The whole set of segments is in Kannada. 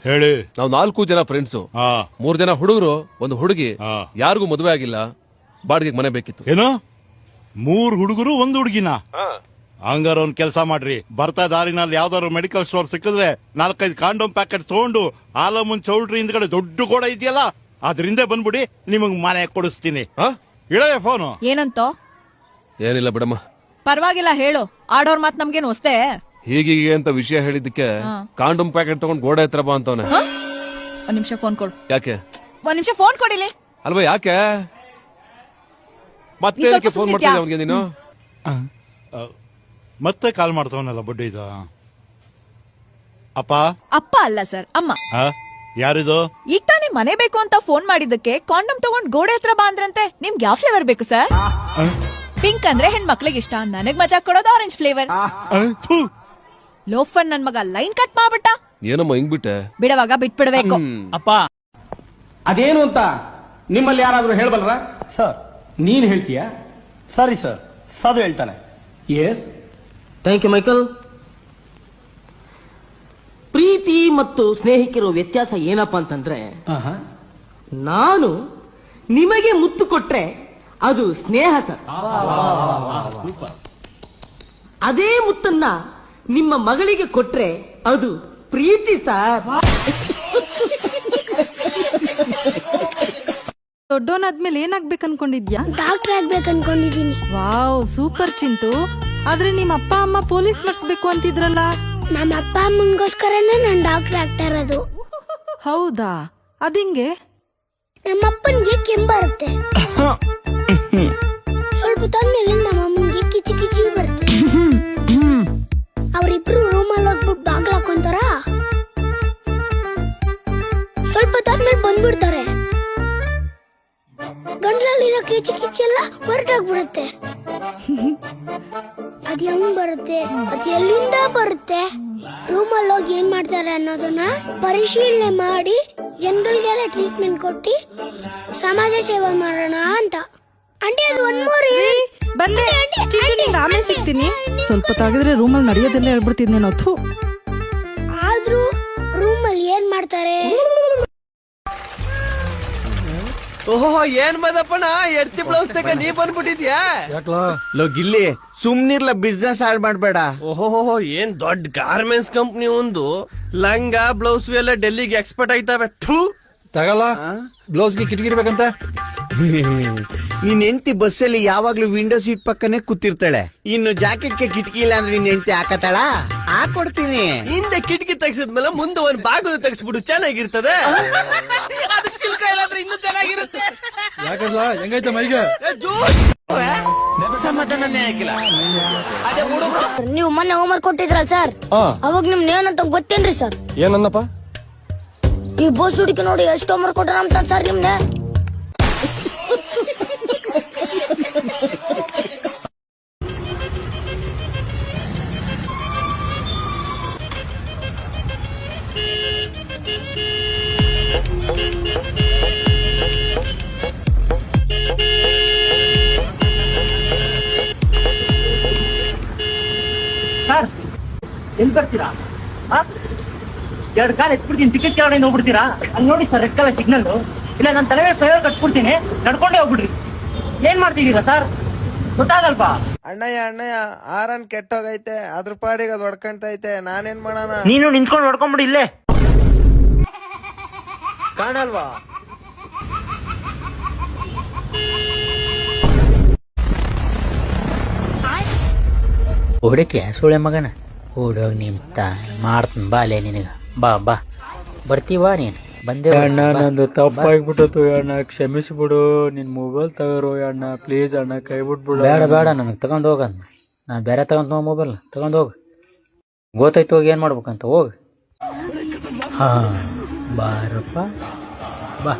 ಹೇಳಿ. ನಾವು 4 ಜನ ಫ್ರೆಂಡ್ಸು, 3 ಜನ ಹುಡುಗರು, 1 ಹುಡುಗಿ, ಯಾರಿಗೂ ಮದುವೆ ಆಗಿಲ್ಲ, ಬಾಡಿಗೆಗೆ ಮನೆ ಬೇಕಿತ್ತು. ಏನು 3 ಹುಡುಗರು 1 ಹುಡುಗಿನ? ಹಂಗಾರ ಒಂದ್ ಕೆಲಸ ಮಾಡ್ರಿ, ಬರ್ತಾ ದಾರಿನಲ್ಲಿ ಯಾವ್ದಾದ್ರು ಮೆಡಿಕಲ್ ಸ್ಟೋರ್ ಸಿಕ್ಕಿದ್ರೆ 4-5 ಕಾಂಡೋಮ್ ಪ್ಯಾಕೆಟ್ ತಗೊಂಡು ಆಲಮುನ್ ಚೌಲ್ಟ್ರಿ ಹಿಂದ್ಗಡೆ ದೊಡ್ಡ ಗೋಡ ಇದೆಯಲ್ಲ ಅದ್ರಿಂದ ಬಂದ್ಬಿಡಿ, ನಿಮಗ್ ಮನೆ ಕೊಡಿಸ್ತೀನಿ. ಇಡವೆ ಫೋನು. ಏನಂತ? ಏನಿಲ್ಲ ಬಿಡಮ್ಮ. ಪರವಾಗಿಲ್ಲ ಹೇಳು, ಆಡೋರ್ ಮಾತ್ ನಮ್ಗೇನು ಹೊಸ್ತೆ? ಹೀಗೀಗೆ ಅಂತ ವಿಷಯ ಹೇಳಿದ್ದಕ್ಕೆ ಕಾಂಡೋಮ್ ಪ್ಯಾಕೆಟ್ ತಗೊಂಡ್ ಗೋಡೆ ಹತ್ರ ಬಾ ಅಂತವನೆ. 1 ನಿಮಿಷ ಫೋನ್ ಕೊಡು. ಯಾಕೆ? 1 ನಿಮಿಷ ಫೋನ್ ಕೊಡಿಲಿ. ಅಲ್ವಾ ಯಾಕೆ ಮತ್ತೆ ಫೋನ್ ಮಾಡ್ತಿದ್ದೆ ಅವನಿಗೆ ನೀನು? ಮತ್ತೆ ಕಾಲ್ ಮಾಡ್ತವನಲ್ಲ ಬಡ್ಡಿ ಇದು. ಅಪ್ಪ ಅಲ್ಲ ಸರ್, ಅಮ್ಮ. ಯಾರಿದು? ಈಗ ತಾನೇ ಮನೆ ಬೇಕು ಅಂತ ಫೋನ್ ಮಾಡಿದ್ದಕ್ಕೆ ಕಾಂಡಮ್ ತಗೊಂಡ್ ಗೋಡೆ ಹತ್ರ ಬಾ ಅಂದ್ರಂತೆ. ನಿಮ್ಗೆ ಯಾವ ಫ್ಲೇವರ್ ಬೇಕು ಸರ್? ಪಿಂಕ್ ಅಂದ್ರೆ ಹೆಣ್ಮಕ್ಳಿಗೆ ಇಷ್ಟ, ನನಗ್ ಮಜಾ ಕೊಡೋದು ಆರೆಂಜ್ ಫ್ಲೇವರ್. ಲೋಫರ್ ನನ್ ಮಗ ಲೈನ್ ಕಟ್ ಮಾಡ್ಬಿಟ್ಟ. ಏನಮ್ಮ ಹಿಂಗ್ ಬಿಟ್ಟೆ? ಬಿಡವಾಗ ಬಿಟ್ಬಿಡ್ಬೇಕು. ಅಪ್ಪ ಅದೇನು ಅಂತ ನಿಮ್ಮಲ್ಲಿ ಯಾರಾದ್ರೂ ಹೇಳ್ಬಲ್ರ? ಸರ್ ನೀನ್ ಹೇಳ್ತೀಯ? ಸರಿ ಸರ್, ಸಾಧು ಹೇಳ್ತಾನೆ. Yes, thank you Michael. ಪ್ರೀತಿ ಮತ್ತು ಸ್ನೇಹಿತರು ವ್ಯತ್ಯಾಸ ಏನಪ್ಪಾ ಅಂತಂದ್ರೆ, ನಾನು ನಿಮಗೆ ಮುತ್ತು ಕೊಟ್ರೆ ಅದು ಸ್ನೇಹ ಸರ್. ಅದೇ ಮುತ್ತನ್ನ ನಿಮ್ಮ ಮಗಳಿಗೆ ಕೊಟ್ರೆ ಅದು ಪ್ರೀತಿ ಸರ್. ದೊಡ್ಡೋನಾದ್ಮೇಲೆ ಏನಾಗ್ಬೇಕು ಅನ್ಕೊಂಡಿದ್ಯಾ? ಡಾಕ್ಟರ್ ಆಗ್ಬೇಕು ಅನ್ಕೊಂಡಿದೀನಿ. Wow, super Chintu. ಆದ್ರೆ ನಿಮ್ಮ ಅಪ್ಪ ಅಮ್ಮ ಪೊಲೀಸ್ ಮಾಡಿಸ್ಬೇಕು ಅಂತಿದ್ರಲ್ಲ? ನಮ್ಮ ಅಪ್ಪ ಅಮ್ಮಂಗೋಸ್ಕರನೇ ನಾನು ಡಾಕ್ಟರ್ ಆಗ್ತಾ ಇರೋದು. ಹೌದಾ? ಅದಿಂಗೆ? ನಮ್ಮಪ್ಪನ್ಗೆ ಕೆಮ್ಮು ಬರುತ್ತೆ, ಸ್ವಲ್ಪ ಹೊತ್ತಾದ್ಮೇಲೆ ನಮ್ಮ ಅಮ್ಮನ್ಗೆ ಕಿಚಿ ಕಿಚಿ ಬರುತ್ತೆ. ಅವ್ರಿಬ್ರು ರೂಮಲ್ಲಿ ಹೋಗ್ಬಿಟ್ಟು ಬಾಗ್ಲ ಹಾಕೊಂತಾರ, ಸ್ವಲ್ಪ ಹೊತ್ತಾದ್ಮೇಲೆ ಬಂದ್ಬಿಡ್ತಾರೆ. ಗಂಟ್ಲಲ್ಲಿರೋ ಕಿಚಿ ಕಿಚಿ ಎಲ್ಲ ಹೊರಟೋಗ್ಬಿಡುತ್ತೆ. ಅದ್ ಹೆಂಗ್ ಬರುತ್ತೆ, ಅದ್ ಎಲ್ಲಿಂದ ಬರುತ್ತೆ, ರೂಮಲ್ಲಿ ಹೋಗಿ ಏನ್ ಮಾಡ್ತಾರೆ ಅನ್ನೋದನ್ನ ಪರಿಶೀಲನೆ ಮಾಡಿ ಜನಗಳಿಗೆಲ್ಲ ಟ್ರೀಟ್ಮೆಂಟ್ ಕೊಟ್ಟು ಸಮಾಜ ಸೇವೆ ಮಾಡೋಣ ಅಂತ. ಆಂಟಿ ಅದು ಬಂದೆ ಚಿಂಟು, ನಿಂಗೆ ಆಮೇಲೆ ಸಿಗ್ತೀನಿ. ಸ್ವಲ್ಪ ತಾಗಿದ್ರೆ ರೂಮಲ್ಲಿ ನಡೆಯೋದೆಲ್ಲ ಹೇಳ್ಬಿಡ್ತಿದ್ನೆ ನಾವು. ಆದ್ರೂ ರೂಮಲ್ಲಿ ಏನ್ ಮಾಡ್ತಾರೆ? ಓಹೋ, ಏನ್ ಮದಪ್ಪಣ ಎಡ್ತಿ ಬ್ಲೌಸ್ ತಕ ನೀ ಬಂದ್ಬಿಟ್ಟಿದ್ಯಾ? ಲೋ ಗಿಲ್ಲಿ, ಸುಮ್ನಿರ್ಲ, ಬಿಸ್ನೆಸ್ ಹಾಳ್ ಮಾಡ್ಬೇಡ. ಓಹೋ, ಏನ್ ದೊಡ್ಡ ಗಾರ್ಮೆಂಟ್ಸ್ ಕಂಪ್ನಿ ಒಂದು ಲಂಗ ಬ್ಲೌಸ್ ಎಲ್ಲ ಡೆಲ್ಲಿಗೆ ಎಕ್ಸ್ಪರ್ಟ್ ಆಯ್ತಾವೆ. ತಗಲ್ಲ, ಬ್ಲೌಸ್ಗೆ ಕಿಟಕಿ ಇರ್ಬೇಕಂತ. ನಿನ್ ಹೆಂಡತಿ ಬಸ್ಸಲ್ಲಿ ಯಾವಾಗ್ಲೂ ವಿಂಡೋ ಸೀಟ್ ಪಕ್ಕನೆ ಕೂತಿರ್ತಾಳೆ. ಇನ್ನು ಜಾಕೆಟ್ಗೆ ಕಿಟಕಿ ಇಲ್ಲ ಅಂದ್ರೆ ನಿನ್ ಹೆಂಡತಿ ಹಾಕತಾಳ? ಹಾಕೊಡ್ತೀನಿ. ಹಿಂದೆ ಕಿಟಕಿ ತೆಗ್ಸಿದ್ಮೇಲೆ ಮುಂದೆ ಒಂದ್ ಬಾಗಿಲು ತೆಗ್ಸ್ಬಿಡು, ಚೆನ್ನಾಗಿರ್ತದೆ. ಚಿಲ್ಕ ಇಲ್ಲಾಂದ್ರೆ ಇನ್ನೂ ಚೆನ್ನಾಗಿರುತ್ತೆ. ಯಾಕಲ್ಲ, ಹೆಂಗೈತೆ ಮೈಗೆ? ಸಮಾಧಾನನೇ ಆಗಿಲ್ಲ. ನೀವು ಮೊನ್ನೆ ಹೋಮ್ವರ್ಕ್ ಕೊಟ್ಟಿದ್ರಲ್ಲ ಸರ್, ಅವಾಗ ನಿಮ್ನ ಏನಂತ ಗೊತ್ತೇನ್ರಿ ಸರ್? ಏನನ್ನಪ್ಪ? ಈ ಬೋಸ್ ಹುಡುಕಿ ನೋಡಿ ಎಷ್ಟು ಹೋಮ್ವರ್ಕ್ ಕೊಟ್ಟಾರ ಅಂತ ಸರ್ ನಿಮ್ನೆ. ಸರ್ ಎಲ್ಲಿ ಬರ್ತೀರಾ? 2 ಕಾಲ್ ಎತ್ಬಿಡ್ತೀನಿ, ಟಿಕೆಟ್ ಕೆಳಗಡೆ ಹೋಗ್ಬಿಡ್ತೀರಾ? ಅಲ್ಲಿ ನೋಡಿ ಸರ್, ರೆಡ್ ಕಲರ್ ಸಿಗ್ನಲ್. ಇಲ್ಲ ನನ್ನ ತಲೆ ಮೇಲೆ ಫೈರ್ ಕಟ್ಸ್ಬಿಡ್ತೀನಿ, ನಡ್ಕೊಂಡೇ ಹೋಗ್ಬಿಡ್ರಿ. ಏನ್ ಮಾಡ್ತಿದ್ದೀರಾ ಸರ್? ಗೊತ್ತಾಗಲ್ವಾ? ಅಣ್ಣಯ್ಯ ಆರನ್ ಕೆಟ್ಟೋಗೈತೆ, ಅದ್ರ ಪಾಡಿಗೆ ಅದು ಹೊಡ್ಕೊಂತೈತೆ, ನಾನೇನ್ ಮಾಡೋಣ? ನೀನು ನಿಂತ್ಕೊಂಡು ಹೊಡ್ಕೊಂಡ್ಬಿಡಿ ಇಲ್ಲೇ. ಕಾಣಲ್ವಾ? ಓಡಕ್ಕೆ ಸುಳೆ ಮಗನ ಓಡೋಗ್ ನಿಂತ ಮಾಡ್ತೀನಿ ಬಾಲೆ ನಿನಗ. ಬಾ ಬಾ ಬರ್ತೀವಾ ನೀನು? ಬಂದೆ ಅಣ್ಣ, ನಂದು ತಪ್ಪಾಗ್ಬಿಟ್ಟು ಅಣ್ಣ, ಕ್ಷಮಿಸ್ಬಿಡು. ನಿನ್ ಮೊಬೈಲ್ ತಗೋರು ಅಣ್ಣ, ಪ್ಲೀಸ್ ಅಣ್ಣ, ಕೈ ಬಿಟ್ಬಿಡು. ಬೇಡ ನನಗೆ ತಗೊಂಡ್ ಹೋಗಂದ. ನಾನು ಬೇರೆ ತಗೊಂಡ್ ಮೊಬೈಲ್ ತಗೊಂಡ್ ಹೋಗ. ಗೊತ್ತಾಯ್ತು, ಹೋಗಿ ಏನ್ ಮಾಡ್ಬೇಕಂತ ಹೋಗ. ಹಾ ಬಾರಪ್ಪ ಬಾ.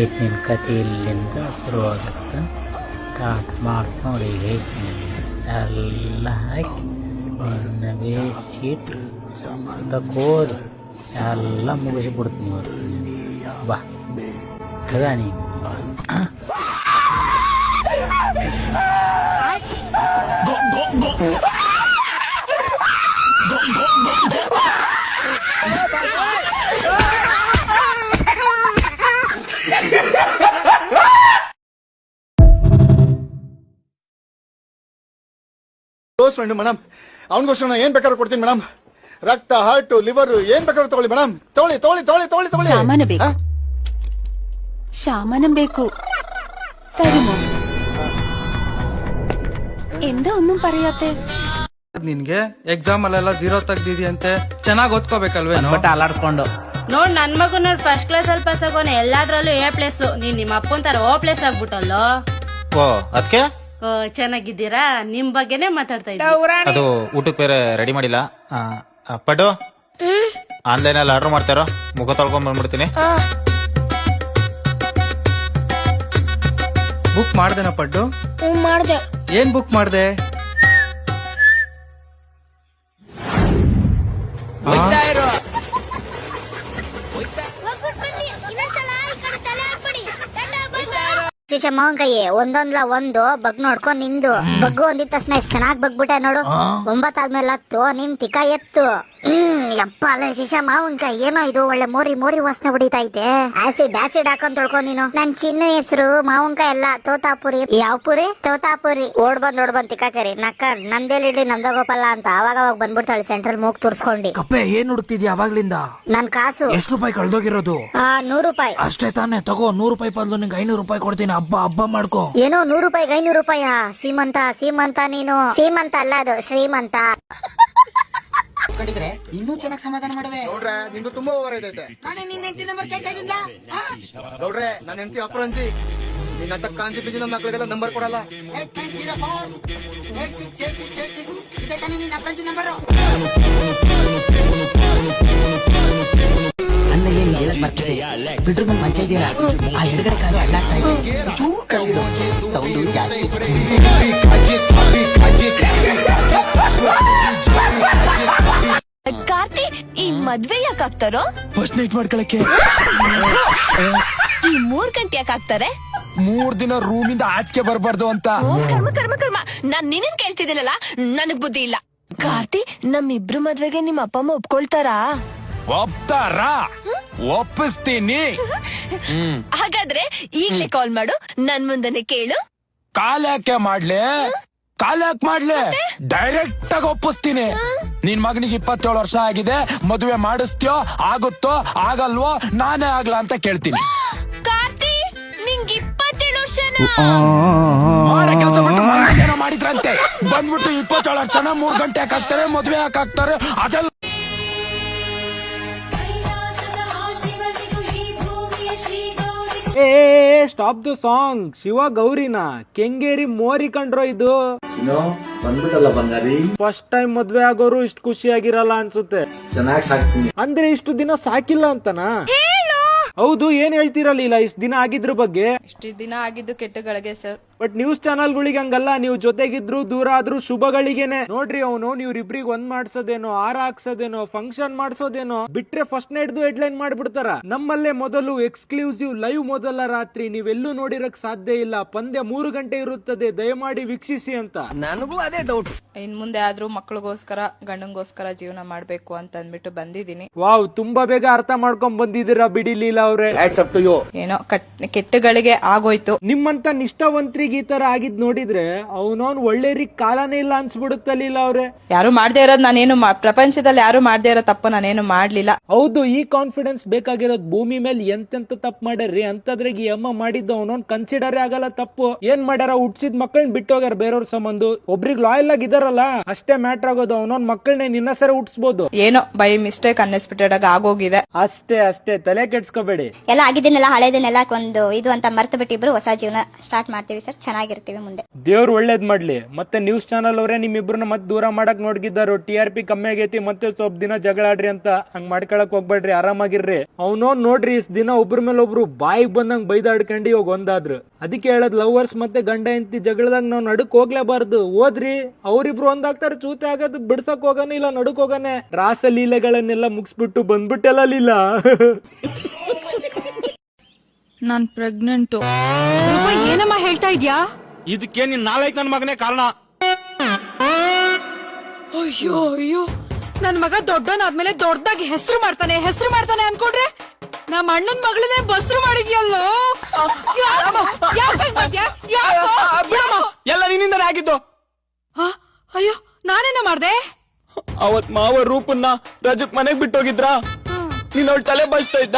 ಐತ್ ನಿನ್ ಕತೆ ಇಲ್ಲಿಂದ ಶುರುವಾಗುತ್ತೆ. ಸ್ಟಾರ್ಟ್ ಮಾಡ್ತ ನೋಡಿ. ಎಲ್ಲ ಹಾಕಿ ಒಣವೇ ಸೀಟ್ ತಕೋದು ಎಲ್ಲ ಮುಗಿಸ್ಬಿಡ್ತೀನಿ ಇವತ್ತು. ಬಾ ತಗ ನೀನು. Close friend madam. ಅವನಿಗೋಸ್ಕರ ನಾನು ಏನ್ ಬೇಕಾದ್ರೂ ಕೊಡ್ತೀನಿ ಮೇಡಮ್. ರಕ್ತ, ಹಾರ್ಟ್, ಲಿವರ್ ಏನ್ ಬೇಕಾದ್ರೂ ತಗೊಳ್ಳಿ ಮೇಡಮ್. ತಗೊಳ್ಳಿ ತಗೊಳ್ಳಿ ತಗೊಳ್ಳಿ ತಗೊಳ್ಳಿ ತಗೊಳ್ಳಿ. ಶಾಮನ ಬೇಕು, ಶಾಮನ ಬೇಕು. തരുമോ? എന്താ ഒന്നും പറയാത്തെ? ನಿನ್ಗೆ ಎಕ್ಸಾಮ್ ಅಲ್ಲೆಲ್ಲ 0 ತೆಗ್ದಿದ್ಯಂತೆ, ಚೆನ್ನಾಗ್ ಓದ್ಕೋಬೇಕಲ್ವೇ? ಬಟ್ ಅಲಾಡ್ಸ್ಕೊಂಡು ನೋಡ್ ನನ್ ಮಗು ನೋಡ್ ಫಸ್ಟ್ ಕ್ಲಾಸ್ ಅಲ್ಲಿ ಪಾಸ್ ಆಗೋನೆ, ಎಲ್ಲಾದ್ರಲ್ಲೂ A+ ನೀನ್ ನಿಮ್ಮ ಅಪ್ಪನ್ ತರ O+ ಆಗ್ಬಿಟ್ಟಲ್ಲೋ. ಓ ಅದಕ್ಕೆ ಚೆನ್ನಾಗಿದ್ದೀರಾ? ನಿಮ್ ಬಗ್ಗೆನೇ ಮಾತಾಡ್ತಾ ಇದ್ದೀನಿ. ಅದು ಊಟಕ್ಕೆ ಬೇರೆ ರೆಡಿ ಮಾಡಿಲ್ಲ. ಪಡ್ಡು ಆನ್ಲೈನ್ ಅಲ್ಲಿ ಆರ್ಡರ್ ಮಾಡ್ತಾರೋ, ಮುಖ ತೊಳ್ಕೊಂಡ್ ಬಂದ್ಬಿಡ್ತೀನಿ. ಬುಕ್ ಮಾಡ್ದೇನ ಪಡ್ಡು? ಮಾಡ್ದೆ. ಏನ್ ಬುಕ್ ಮಾಡ್ದೆ? ಮಾವನ್ ಕೈ ಒಂದೊಂದ್ಲ ಒಂದು ಬಗ್ ನೋಡ್ಕೊಂಡ್ ನಿಂದು ಬಗ್ಗು ಒಂದಿದ ತಕ್ಷಣ ಎಷ್ಟ್ ಚೆನ್ನಾಗ್ ಬಗ್ಬಿಟ್ಟೆ ನೋಡು. 9 ಆದ್ಮೇಲೆ 10 ನಿನ್ ತಿಕ್ಕ ಎತ್ತು. ಯಪ್ಪ ಅಲ್ಲ ಶಿಶ ಮಾವನ್ ಕೈ ಏನೋ ಇದು ಒಳ್ಳೆ ಮೋರಿ ವಾಸನೆ ಹೊಡಿತೈತೆ. ಆಸಿಡ್ ಹಾಕೊಂಡ್ ತೊಳ್ಕೊ ನೀನು. ನನ್ ಚಿನ್ನು ಹೆಸರು ಮಾವನ್ ಕೈ ಎಲ್ಲ ತೋತಾಪುರಿ. ಯಾವ ಪುರಿ? ತೋತಾಪುರಿ. ಓಡ್ ಬಂದ್ ತಿಕ್ಕಾಕರಿ ನಕ್ಕ ನಂದೇಲಿಡ್ಲಿ ನಂದಗೋಪಲ್ಲ ಅಂತ ಅವಾಗ ಬಂದ್ಬಿಡ್ತಾಳೆ ಸೆಂಟ್ರಲ್ ಮೂಗ್ ತೋರ್ಸ್ಕೊಂಡಿ. ಕಪ್ಪೆ ಏನ್ ಹುಡುಕ್ತಿದ್ಯಾ ಅವಾಗ್ಲಿಂದ? ನನ್ ಕಾಸು. ಎಷ್ಟು ರೂಪಾಯಿ ಕಳ್ದೋಗಿರೋದು? 100 ರೂಪಾಯಿ ಅಷ್ಟೇ ತಾನೇ? ತಗೋ 100 ರೂಪಾಯಿ ಬದಲು ನಿಂಗೆ 500 ರೂಪಾಯಿ ಕೊಡ್ತೀನಿ. ಹಬ್ಬ ಮಾಡ್ಕೋ. ಏನೋ 100 ರೂಪಾಯಿಗೆ 500 ರೂಪಾಯಿ? ಸೀಮಂತ ನೀನು. ಸೀಮಂತ ಅಲ್ಲ ಅದು ಶ್ರೀಮಂತ. ಇನ್ನೂ ಚೆನ್ನಾಗಿ ಸಮಾಧಾನ ಮಾಡುವೆ ನೋಡ್ರೆ. ನಿಮ್ದು ತುಂಬಾ ಓವರ್ ಐತೆ. ನೋಡ್ರೆ ನನ್ನ ಹೆಂಡತಿ ಅಪರಂಜಿ. ನಿನ್ನಂತ ಕಾಂಜಿ ಬಿಜಿ ನಮ್ಮ ಮಕ್ಕಳಿಗೆಲ್ಲ ನಂಬರ್ ಕೊಡಲ್ಲ. ಬಿಡ್ರು ಬಂದ್ ಮಂಚ ಇದೀರಾ? ಆ ಎಡಗಡೆ ಕಾಲು ಅಲ್ಲಾಡ್ತಾ ಇದೆ. ಚೂರ್ ಕಲ್ಲಿಡು ಸೌಂಡು ಜಾಸ್ತಿ. ಕಾರ್ತಿ, ಈ ಮದ್ವೆ ಯಾಕೆ ಆಗ್ತಾರೋ? ಫಸ್ಟ್ ನೈಟ್ ಮಾಡ್ಕೊಳಕ್ಕೆ. ಈ 3 ಗಂಟೆ ಯಾಕೆ ಆಗ್ತಾರೆ? 3 ದಿನ ರೂಮಿಂದ ಆಚೆಗೆ ಬರ್ಬಾರ್ದು ಅಂತ. ಕರ್ಮ ನಾನ್ ನಿನ್ನ ಕೇಳ್ತಿದ್ದೀನಲ್ಲ, ನನಗ್ ಬುದ್ಧಿ ಇಲ್ಲ. ಕಾರ್ತಿ, ನಮ್ಮಿಬ್ರು ಮದ್ವೆಗೆ ನಿಮ್ಮ ಅಪ್ಪ ಅಮ್ಮ ಒಪ್ಕೊಳ್ತಾರಾ? ಒಪ್ಪಿಸ್ತೀನಿ. ಹಾಗಾದ್ರೆ ಈಗ್ಲೇ ಕಾಲ್ ಮಾಡು, ನನ್ ಮುಂದನೆ ಕೇಳು. ಕಾಲ್ ಯಾಕೆ ಮಾಡ್ಲಿ? ಡೈರೆಕ್ಟ್ ಆಗಿ ಒಪ್ಪಿಸ್ತೀನಿ. ನಿನ್ ಮಗನಿಗೆ 27 ವರ್ಷ ಆಗಿದೆ. ಮದುವೆ ಮಾಡಿಸ್ತೀಯೋ, ಆಗುತ್ತೋ ಆಗಲ್ವೋ, ನಾನೇ ಆಗ್ಲಾ ಅಂತ ಕೇಳ್ತೀನಿ. ಕಾರ್ತಿ, ನಿಂಗೆ 27 ವರ್ಷನ? ಕೆಲಸ ಬಿಟ್ಟು ಮಾಡಿದ್ರಂತೆ. ಬಂದ್ಬಿಟ್ಟು 27 ವರ್ಷನ 3 ಗಂಟೆ ಯಾಕಾಗ್ತಾರೆ, ಮದುವೆ ಯಾಕಾಗ್ತಾರೆ? ಅದೆಲ್ಲ ಸ್ಟಾಪ್ ದ ಸಾಂಗ್. ಶಿವ ಗೌರಿನ ಕೆಂಗೇರಿ ಮೋರಿ ಕಂಡ್ರೋ ಇದು. ಬಂದ್ಬಿಟ್ಟಲ್ಲ ಬಂಗಾರಿ. ಫಸ್ಟ್ ಟೈಮ್ ಮದ್ವೆ ಆಗೋರು ಇಷ್ಟು ಖುಷಿಯಾಗಿರಲ್ಲ ಅನ್ಸುತ್ತೆ. ಚೆನ್ನಾಗಿ ಸಾಕ್ತೀನಿ ಅಂದ್ರೆ ಇಷ್ಟು ದಿನ ಸಾಕಿಲ್ಲ ಅಂತನಾ? ಹೌದು, ಏನ್ ಹೇಳ್ತಿರಲಿಲ್ಲ ಇಷ್ಟು ದಿನ ಆಗಿದ್ರ ಬಗ್ಗೆ? ಇಷ್ಟು ದಿನ ಆಗಿದ್ದು ಕೆಟ್ಟಗಳಿಗೆ ಸರ್. ಬಟ್ ನ್ಯೂಸ್ ಚಾನಲ್ಗಳಿಗೆ ಹಂಗಲ್ಲ, ನೀವು ಜೊತೆಗಿದ್ರು ದೂರ ಆದ್ರೂ ಶುಭಗಳಿಗೇನೆ. ನೋಡ್ರಿ, ಅವನು ಇವ್ರಿಬ್ರಿಗೆ ಒಂದ್ ಮಾಡ್ಸೋದೇನೋ, ಹಾರ ಹಾಕ್ಸೋದೇನೋ, ಫಂಕ್ಷನ್ ಮಾಡ್ಸೋದೇನೋ ಬಿಟ್ರೆ ಫಸ್ಟ್ ನೈಟ್ದು ಹೆಡ್ಲೈನ್ ಮಾಡ್ಬಿಡ್ತಾರ. ನಮ್ಮಲ್ಲೇ ಮೊದಲು ಎಕ್ಸ್ಕ್ಲೂಸಿವ್ ಲೈವ್ ಮೊದಲ ರಾತ್ರಿ ನೀವೆಲ್ಲೂ ನೋಡಿರಕ್ ಸಾಧ್ಯ ಇಲ್ಲ. ಪಂದ್ಯ 3 ಗಂಟೆ ಇರುತ್ತದೆ, ದಯಮಾಡಿ ವೀಕ್ಷಿಸಿ ಅಂತ. ನನಗೂ ಅದೇ ಡೌಟ್. ಇನ್ ಮುಂದೆ ಆದ್ರೂ ಮಕ್ಳಿಗೋಸ್ಕರ ಗಂಡಂಗೋಸ್ಕರ ಜೀವನ ಮಾಡ್ಬೇಕು ಅಂತ ಅಂದ್ಬಿಟ್ಟು ಬಂದಿದ್ದೀನಿ. ವಾವ್, ತುಂಬಾ ಬೇಗ ಅರ್ಥ ಮಾಡ್ಕೊಂಡ್ ಬಂದಿದ್ದೀರಾ ಬಿಡಿ ಲೀಲಾ ಅವ್ರೆ. ಏನೋ ಕೆಟ್ಟಗಳಿಗೆ ಆಗೋಯ್ತು. ನಿಮ್ಮಂತ ನಿಷ್ಠಾವಂತರಿಗೆ ಈ ತರ ಆಗಿದ್ ನೋಡಿದ್ರೆ ಅವನವನ್ ಒಳ್ಳೆಯವ್ರಿಗೆ ಕಾಲನೇ ಇಲ್ಲ ಅನ್ಸ್ಬಿಡುತ್ತ ಲೀಲಾ ಅವ್ರೆ. ಯಾರು ಮಾಡದೇ ಇರೋದು ನಾನೇನು ಪ್ರಪಂಚದಲ್ಲಿ ಯಾರು ಮಾಡದೇ ಇರೋ ತಪ್ಪು ನಾನೇನು ಮಾಡ್ಲಿಲ್ಲ. ಹೌದು, ಈ ಕಾನ್ಫಿಡೆನ್ಸ್ ಬೇಕಾಗಿರೋದು. ಭೂಮಿ ಮೇಲೆ ಎಂತೆಂತ ತಪ್ಪು ಮಾಡ್ಯಾರ್ರಿ, ಅಂತದ್ರಾಗ ಈ ಅಮ್ಮ ಮಾಡಿದ್ದು ಅವನವನ್ ಕನ್ಸಿಡರ್ ಆಗಲ್ಲ ತಪ್ಪು. ಏನ್ ಮಾಡ್ಯಾರ, ಹುಟ್ಸಿದ್ ಮಕ್ಕಳನ್ನ ಬಿಟ್ಟೋಗ್ಯಾರ ಬೇರೆಯವ್ರ ಸಂಬಂಧ. ಒಬ್ರಿಗೆ ಲಾಯಲ್ ಆಗಿದಾರಲ್ಲ ಅಷ್ಟೇ ಮ್ಯಾಟ್ರ್ ಆಗೋದು. ಅವನವನ್ ಮಕ್ಕಳನ್ನೇ ನಿನ್ನ ಸರ ಹುಟ್ಸ್ಬೋದು. ಏನೋ ಬೈ ಮಿಸ್ಟೇಕ್ ಅನ್ಎಕ್ಸ್ಪೆಕ್ಟೆಡ್ ಆಗಿ ಆಗೋಗಿದೆ. ಅಷ್ಟೇ ತಲೆ ಕೆಡ್ಸ್ಕೋಬೇಡಿ. ಎಲ್ಲ ಆಗಿದ್ದನ್ನೆಲ್ಲ ಹಳೇದನ್ನೆಲ್ಲ ಒಂದು ಇದು ಅಂತ ಮರ್ತು ಬಿಟ್ಟಿಬ್ರು ಹೊಸ ಜೀವನ ಸ್ಟಾರ್ಟ್ ಮಾಡ್ತೀವಿ ಸರ್. ಚೆನ್ನಾಗಿರ್ತೀವಿ ಮುಂದೆ. ದೇವ್ರು ಒಳ್ಳೇದ್ ಮಾಡ್ಲಿ. ಮತ್ತೆ ನ್ಯೂಸ್ ಚಾನಲ್ ಅವರೇ ನಿಮ್ಮಿಬ್ರನ್ನ ಮತ್ತೆ ದೂರ ಮಾಡಕ್ ನೋಡ್ಗಿದ್ದಾರು. TRP ಕಮ್ಮಿ ಆಗೈತಿ, ಮತ್ತೆ ಸ್ವಲ್ಪ ದಿನ ಜಗಳ ಆಡ್ರಿ ಅಂತ. ಹಂಗ್ ಮಾಡ್ಕೊಳಕ್ ಹೋಗ್ಬೇಡ್ರಿ, ಆರಾಮಾಗಿರ್ರಿ. ಅವನೋ ನೋಡ್ರಿ ಇಷ್ಟ ದಿನ ಒಬ್ರ ಮೇಲೆ ಒಬ್ರು ಬಾಯಿಗೆ ಬಂದಂಗ್ ಬೈದಾಡ್ಕೊಂಡಿ ಹೋಗ್ ಒಂದಾದ್ರು. ಅದಕ್ಕೆ ಹೇಳದ್ ಲವರ್ಸ್ ಮತ್ತೆ ಗಂಡ ಹೆಂಡತಿ ಜಗಳದಾಗ ನಾವ್ ನಡುಕ್ ಹೋಗ್ಲೇಬಾರ್ದು. ಹೋದ್ರಿ ಅವ್ರಿಬ್ರು ಒಂದಾಗ್ತಾರೆ, ಚೂತೆ ಆಗೋದು ಬಿಡ್ಸಕ್ ಹೋಗಾನೆ ಇಲ್ಲ ನಡುಕ್ ಹೋಗಾನೆ. ರಾಸ ಲೀಲೆಗಳನ್ನೆಲ್ಲ ಮುಗಿಸ್ಬಿಟ್ಟು ಬಂದ್ಬಿಟ್ಟೆಲ್ಲ ಲೀಲಾ. ನಾನ್ ಪ್ರೆಗ್ನೆಂಟು. ಏನಮ್ಮ ಹೇಳ್ತಾ ಇದ್ಯಾ? ಇದಕ್ಕೆ ನಿನ್ 4 ನನ್ ಮಗನೇ ಕಾರಣ. ಅಯ್ಯೋ, ನನ್ ಮಗ ದೊಡ್ಡವನಾದ್ಮೇಲೆ ದೊಡ್ಡದಾಗಿ ಹೆಸರು ಮಾಡ್ತಾನೆ ಅನ್ಕೊಂಡ್ರೆ ನಮ್ಮ ಅಣ್ಣನ್ ಮಗಳನ್ನೇ ಬಸ್ರು ಮಾಡಿದ್ಯಲ್ಲೋ. ಎಲ್ಲ ನಿನ್ನಿಂದನೇ ಆಗಿದ್ದು. ಅಯ್ಯೋ, ನಾನೇನ ಮಾಡ್ದೆ? ಅವತ್ ಮಾವ ರೂಪನ್ನ ರಜಕ್ ಮನೆಗ್ ಬಿಟ್ಟೋಗಿದ್ರ ನೀನ್ ಅವಳ ತಲೆ ಬಸ್ತಾ ಇದ್ದ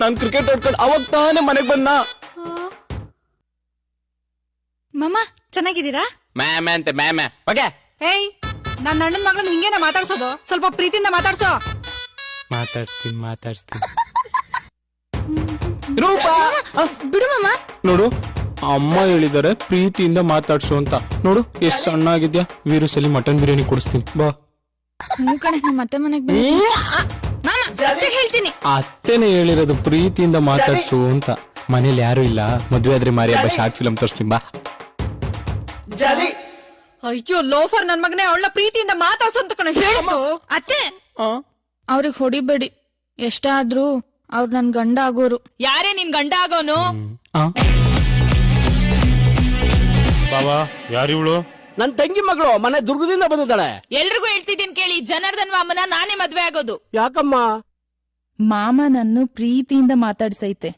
ನಾನ್ ಕ್ರಿಕೆಟ್ ಆಡ್ಕೊಂಡು ಅವಾಗ ತಾನೇ ಮನೆಗ್ ಬಂದ. ಮಮ್ಮ ಚೆನ್ನಾಗಿದ್ದೀರಾ? ಮ್ಯಾಮೆ ಅಂತೆ ಮ್ಯಾಮೆ ಓಕೆ. ಏಯ್, ನನ್ನ ಅಣ್ಣನ ಮಗಳನ್ನ ಹಿಂಗೇನ ಮಾತಾಡ್ಸೋದು? ಸ್ವಲ್ಪ ಪ್ರೀತಿಯಿಂದ ಮಾತಾಡ್ಸೋ. ಮಾತಾಡ್ಸ್ತೀನಿ ಬಿಡು ಮಮ್ಮ. ನೋಡು ಅಮ್ಮ ಹೇಳಿದಾರೆ ಪ್ರೀತಿಯಿಂದ ಮಾತಾಡ್ಸು ಅಂತ. ನೋಡು ಎಷ್ಟ್ ಸಣ್ಣ ಆಗಿದ್ಯಾ. ವೀರು ಸಲಿ ಮಟನ್ ಬಿರಿಯಾನಿ ಕೊಡಿಸ್ತೀನಿ ಬಾ. ಕಣೆ ನಮ್ಮ ಅತ್ತೆ ಮನೆಗೆ ಹೇಳ್ತೀನಿ. ಅತ್ತೆನೆ ಹೇಳಿರೋದು ಪ್ರೀತಿಯಿಂದ ಮಾತಾಡ್ಸು ಅಂತ. ಮನೇಲಿ ಯಾರು ಇಲ್ಲ, ಮದ್ವೆ ಆದ್ರೆ ಮಾರಿ ಹಬ್ಬ ಶಾರ್ಟ್ ಫಿಲ್ಮ್ ತೋರಿಸ್ತೀನಿ ಬಾ. ಅಯ್ಯೋ ಲೋಫರ್ ನನ್ ಮಗನೇ, ಅವಳ ಪ್ರೀತಿಯಿಂದ ಮಾತಾಡ್ಸು ಅಂತ ಕಣ ಹೇಳಿದ್ದು. ಅತ್ತೆ ಅವ್ರಿಗೆ ಹೊಡಿಬೇಡಿ, ಎಷ್ಟಾದ್ರೂ ಅವ್ರು ನನ್ ಗಂಡ ಆಗೋರು. ಯಾರೇ ನಿನ್ ಗಂಡ ಆಗೋನು? ಬಾಬಾ ಯಾರಿವಳು? ನನ್ ತಂಗಿ ಮಗಳು ಮನೆ ದುರ್ಗದಿಂದ ಬಂದಿದ್ದಾಳೆ. ಎಲ್ರಿಗೂ ಹೇಳ್ತಿದ್ದೀನಿ ಕೇಳಿ, ಜನಾರ್ದನ್ ಮಾಮನ ನಾನೇ ಮದ್ವೆ ಆಗೋದು. ಯಾಕಮ್ಮ? ಮಾಮ ನನ್ನ ಪ್ರೀತಿಯಿಂದ ಮಾತಾಡ್ಸೈತೆ.